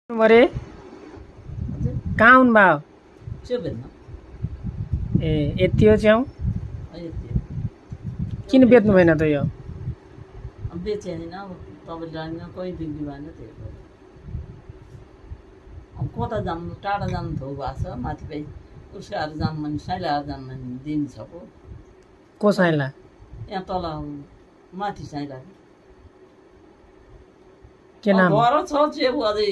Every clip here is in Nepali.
मरे कहाँ आउनु भयो ए यति हो च्याउ किन बेच्नु भएन त यो बेचे होइन अब तपाईँले जान्न कोही बिक्री भएन त्यही भएर अब कता जानु टाढा जानु थोक भएको छ माथि भाइ उसकाएर जानु भने साइलाएर जानु भने दिन्छ को साइला यहाँ तल माथि साइला के नाम घर छ चेउ अझै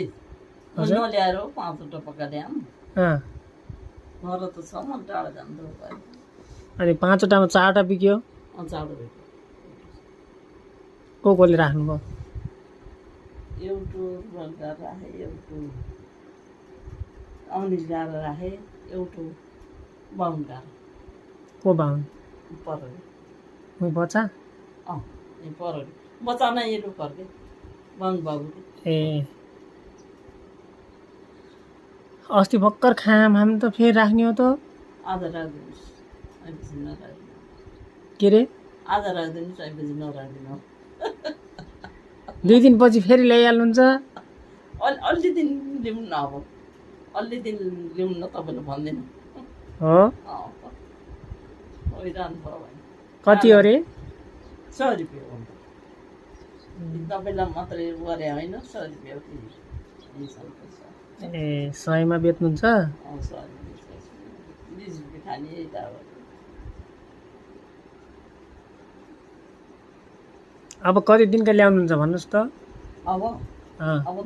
नल्याएर 5वटा पक्का ल्याम घर त छ म टाढा जानु थोक भयो अनि 5वटामा 4वटा बिक्यो चाँडो भेट्यो कोले राख्नुभयो एउटो बल्गार राखे एउटो अनिल गाएर राखे एउटो बाहुन गाएर को बाहुन परोडी मुई बच्चा परोडी बच्चा नै यो फर्के बाहुन बाबु ए अस्ति भर्खर खाम हामी त फेरि राख्ने हो त आज राखिदिनुहोस् अहिलेपछि नराखिदिनु के रे आज राखिदिनुहोस् अहिलेपछि नराखिदिनु 2 दिनपछि फेरि ल्याइहाल्नुहुन्छ अलि दिन ल्याउनु न अब अलि दिन ल्याउनु न तपाईँले भन्दैन हो हैरान भयो भने कति हो रे 100 रुपियाँ हो तपाईँलाई मात्रै गरे होइन 100 रुपियाँ ए 100 मा बेच्नुहुन्छ 100 20 रुपियाँ खाने त अब कति दिनका ल्याउनुहुन्छ भन्नुहोस् त अब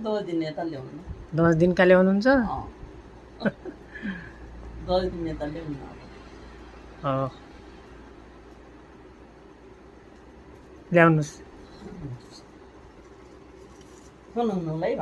10 दिन यता ल्याउनु 10 दिनका ल्याउनुहुन्छ 10 दिन यता ल्याउनु ल्याउनुहोस् सुन्नुलाई